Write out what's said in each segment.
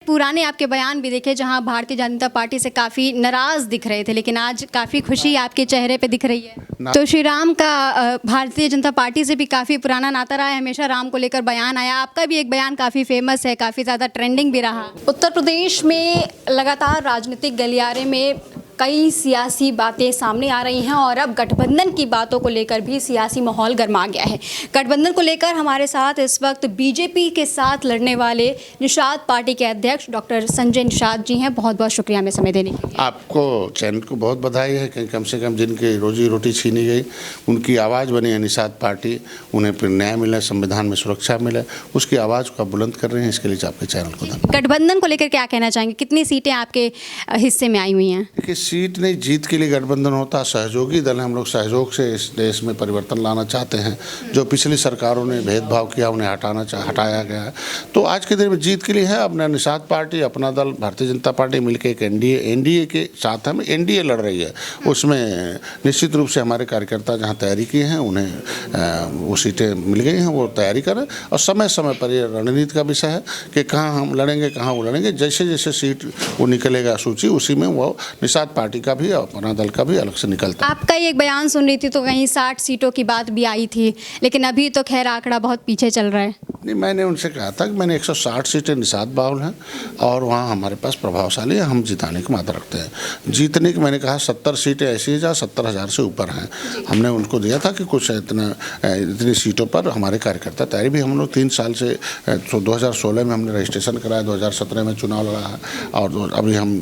पुराने आपके बयान भी देखे जहां भारतीय जनता पार्टी से काफ़ी नाराज़ दिख रहे थे, लेकिन आज काफ़ी खुशी आपके चेहरे पे दिख रही है। तो श्री राम का भारतीय जनता पार्टी से भी काफ़ी पुराना नाता रहा है, हमेशा राम को लेकर बयान आया। आपका भी एक बयान काफ़ी फेमस है, काफ़ी ज़्यादा ट्रेंडिंग भी रहा। उत्तर प्रदेश में लगातार राजनीतिक गलियारे में कई सियासी बातें सामने आ रही हैं और अब गठबंधन की बातों को लेकर भी सियासी माहौल गर्मा गया है। गठबंधन को लेकर हमारे साथ इस वक्त बीजेपी के साथ लड़ने वाले निषाद पार्टी के अध्यक्ष डॉक्टर संजय निषाद जी हैं। बहुत बहुत शुक्रिया हमें समय देने के लिए। आपको चैनल को बहुत बधाई है कि कम से कम जिनकी रोजी रोटी छीनी गई उनकी आवाज़ बनी है निषाद पार्टी, उन्हें फिर न्याय मिला, संविधान में सुरक्षा मिले, उसकी आवाज़ को आप बुलंद कर रहे हैं। इसके लिए आपके चैनल को धन्यवाद। गठबंधन को लेकर क्या कहना चाहेंगे, कितनी सीटें आपके हिस्से में आई हुई हैं? सीट नहीं, जीत के लिए गठबंधन होता, सहयोगी दल है। हम लोग सहयोग से इस देश में परिवर्तन लाना चाहते हैं। जो पिछली सरकारों ने भेदभाव किया उन्हें हटाया गया है। तो आज के दिन में जीत के लिए है। अपना निषाद पार्टी, अपना दल भारतीय जनता पार्टी मिलकर एक एनडीए के साथ हम एनडीए लड़ रही है। उसमें निश्चित रूप से हमारे कार्यकर्ता जहाँ तैयारी किए हैं उन्हें वो सीटें मिल गई हैं, वो तैयारी करें। और समय समय पर ये रणनीति का विषय है कि कहाँ हम लड़ेंगे, कहाँ वो लड़ेंगे। जैसे जैसे सीट वो निकलेगा सूची, उसी में वो निषाद पार्टी का भी, अपना दल का भी अलग से निकलता है। आपका एक बयान सुन रही थी तो कहीं 60 सीटों की बात भी आई थी, लेकिन अभी तो खैर आंकड़ा बहुत पीछे चल रहा है। नहीं, मैंने उनसे कहा था कि मैंने 160 सीटें निषाद बाहुल हैं और वहाँ हमारे पास प्रभावशाली है, हम जिताने की मात्रा रखते हैं। जीतने की मैंने कहा 70 सीटें ऐसी हैं जहाँ 70,000 से ऊपर हैं। हमने उनको दिया था कि कुछ इतनी सीटों पर हमारे कार्यकर्ता तैयारी भी। हम लोग 3 साल से 2016 में हमने रजिस्ट्रेशन कराया, 2017 में चुनाव लड़ा है और अभी हम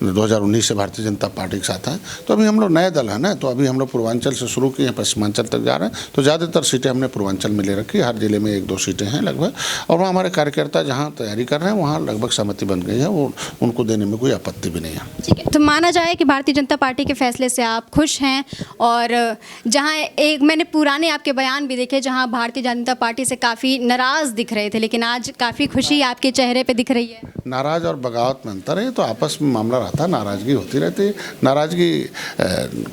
2019 से भारतीय जनता पार्टी के साथ हैं। तो अभी हम लोग नए दल हैं ना, तो अभी हम लोग पूर्वांचल से शुरू किए हैं, पश्चिमांचल तक जा रहे हैं। तो ज़्यादातर सीटें हमने पूर्वांचल में ले रखी, हर जिले में 1-2 सीटें हैं लगभग। और वहाँ हमारे कार्यकर्ता जहाँ तैयारी कर रहे हैं वहाँ लगभग सहमति बन गई है, वो उनको देने में कोई आपत्ति भी नहीं है। ठीक है, तो माना जाए कि भारतीय जनता पार्टी के फैसले से आप खुश हैं। और जहाँ एक मैंने पुराने आपके बयान भी देखे जहाँ भारतीय जनता पार्टी से काफ़ी नाराज़ दिख रहे थे, लेकिन आज काफ़ी खुशी आपके चेहरे पे दिख रही है। नाराज़ और बगावत में अंतर है। तो आपस में मामला रहता है, नाराज़गी होती रहती है। नाराज़गी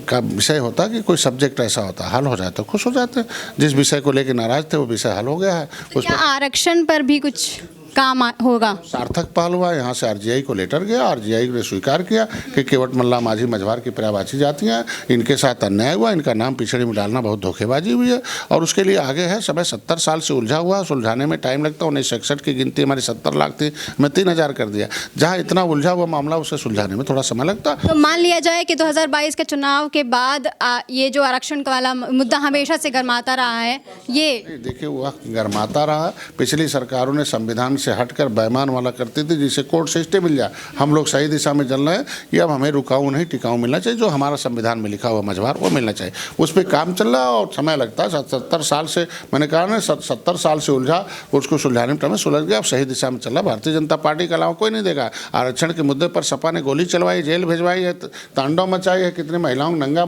का विषय होता कि कोई सब्जेक्ट ऐसा होता हल हो जाए तो खुश हो जाते हैं। जिस विषय को लेकर नाराज़ थे वो विषय हल हो गया है। तो क्या आरक्षण पर भी कुछ काम होगा? सार्थक पहल हुआ। यहाँ से आरजीआई को लेटर गया, आरजीआई ने स्वीकार किया कि केवट मल्ला माझी मझवार की पर्यायवाची जातियाँ, इनके साथ अन्याय हुआ, इनका नाम पिछड़ी में डालना बहुत धोखेबाजी हुई है और उसके लिए आगे है समय। 70 साल से उलझा हुआ, सुलझाने में टाइम लगता है। 1961 की गिनती हमारी 70 लाख थी, मैं 3000 कर दिया। जहाँ इतना उलझा हुआ मामला उसे सुलझाने में थोड़ा समय लगता। तो मान लिया जाए कि 2022 के चुनाव के बाद ये जो आरक्षण वाला मुद्दा हमेशा से गरमाता रहा है, ये देखिए वह गरमाता रहा। पिछली सरकारों ने संविधान से हटकर बेईमान वाला करती थी, जिसे कोर्ट से स्टे मिल जाए। हम लोग सही दिशा में चल रहे हैं। ये अब हमें रुकाऊ नहीं टिकाऊ मिलना चाहिए। जो हमारा संविधान में लिखा हुआ मझवार वो मिलना चाहिए। उस पर काम चल रहा है और समय लगता है। 70 साल से मैंने कहा ना, 70 साल से उलझा, उसको सुलझाने में टाइम सुलझ गया। अब सही दिशा में चल रहा। भारतीय जनता पार्टी के अलावा कोई नहीं देगा। आरक्षण के मुद्दे पर सपा ने गोली चलवाई, जेल भिजवाई है, तांडव मचाई है, कितनी महिलाओं को नंगा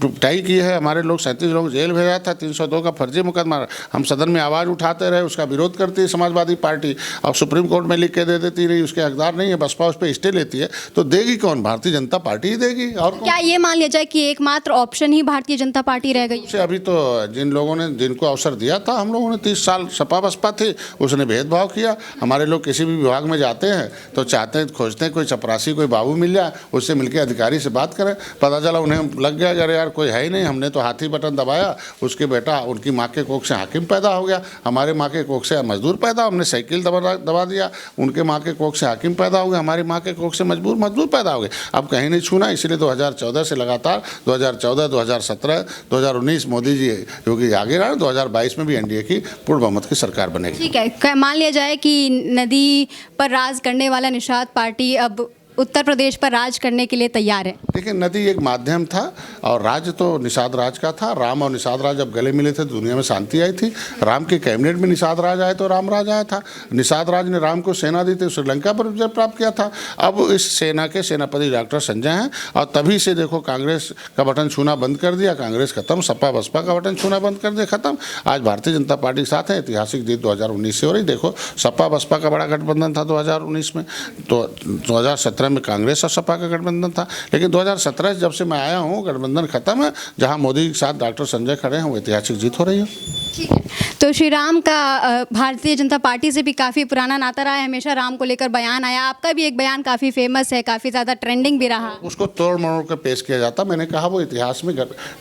पिटाई की है। हमारे लोग 37 लोग जेल भेजा था, 302 का फर्जी मुकदमा। हम सदन में आवाज़ उठाते रहे, उसका विरोध करती है समाजवादी पार्टी। अब सुप्रीम कोर्ट में लिख के दे देती रही, उसके हकदार नहीं है, बसपा उस पर स्टे लेती है। तो देगी कौन? भारतीय जनता पार्टी ही देगी। और क्या ये मान लिया जाए कि एकमात्र ऑप्शन ही भारतीय जनता पार्टी रह गई? अभी तो जिन लोगों ने जिनको अवसर दिया था, हम लोगों ने 30 साल सपा बसपा थी, उसने भेदभाव किया। हमारे लोग किसी भी विभाग में जाते हैं तो चाहते हैं, खोजते हैं कोई चपरासी, कोई बाबू मिल जाए, उससे मिलकर अधिकारी से बात करें। पता चला उन्हें लग गया अरे यार कोई है ही नहीं। हमने तो हाथी बटन दबाया, उसके बेटा उनकी माँ के कोख से हाकिम पैदा हो गया, हमारे माँ के कोख से मजदूर पैदा। हमने साइकिल दबा दिया, उनके माँ के कोख से हाकिम पैदा हो गए, हमारी माँ के कोख से मजदूर पैदा हो गए। अब कहीं नहीं छूना। इसलिए 2014 से लगातार 2014, 2017, 2019 मोदी जी योगी आगे रहा। 2022 में भी एनडीए की पूर्ण बहुमत की सरकार बनेगी। ठीक है, मान लिया जाए कि नदी पर राज करने वाला निषाद पार्टी अब उत्तर प्रदेश पर राज करने के लिए तैयार है। देखिए, नदी एक माध्यम था और राज्य तो निषाद राज का था। राम और निषाद राज जब गले मिले थे तो दुनिया में शांति आई थी। राम के कैबिनेट में निषाद राज आए तो राम राज आया था। निषाद राज ने राम को सेना दी थी, श्रीलंका पर विजय प्राप्त किया था। अब इस सेना के सेनापति डॉक्टर संजय हैं और तभी से देखो कांग्रेस का बटन छूना बंद कर दिया, कांग्रेस खत्म। सपा बसपा का बटन छूना बंद कर दिया, खत्म। आज भारतीय जनता पार्टी के साथ है। ऐतिहासिक जीत 2019 से हो रही। देखो, सपा बसपा का बड़ा गठबंधन था 2019 में, तो 2017 2017 में कांग्रेस और सपा का गठबंधन था, लेकिन 2017 जब से मैं आया हूँ गठबंधन खत्म है। जहाँ मोदी के साथ डॉक्टर संजय खड़े हैं वो ऐतिहासिक जीत हो रही है। ठीक है, तो श्री राम का भारतीय जनता पार्टी से भी काफ़ी पुराना नाता रहा है, हमेशा राम को लेकर बयान आया, आपका भी एक बयान काफ़ी फेमस है, काफ़ी ज़्यादा ट्रेंडिंग भी रहा। उसको तोड़ मरोड़ कर पेश किया जाता, मैंने कहा वो इतिहास में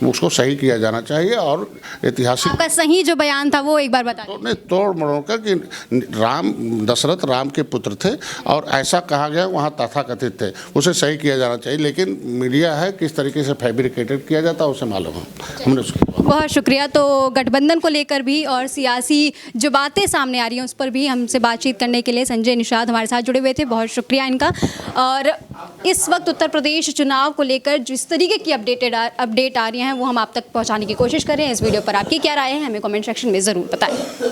उसको सही किया जाना चाहिए और ऐतिहासिक। आपका सही जो बयान था वो एक बार बता तो नहीं तोड़ मरोड़ कर कि दशरथ राम के पुत्र थे और ऐसा कहा गया वहाँ तथाकथित थे, उसे सही किया जाना चाहिए, लेकिन मीडिया है किस तरीके से फैब्रिकेटेड किया जाता है उसे मालूम है, हमने उसके बहुत शुक्रिया। तो गठबंधन को लेकर भी और सियासी जो बातें सामने आ रही हैं उस पर भी हमसे बातचीत करने के लिए संजय निषाद हमारे साथ जुड़े हुए थे, बहुत शुक्रिया इनका। और इस वक्त उत्तर प्रदेश चुनाव को लेकर जिस तरीके की अपडेट आ रही हैं वो हम आप तक पहुंचाने की कोशिश कर रहे हैं। इस वीडियो पर आपकी क्या राय है हमें कमेंट सेक्शन में ज़रूर बताएं।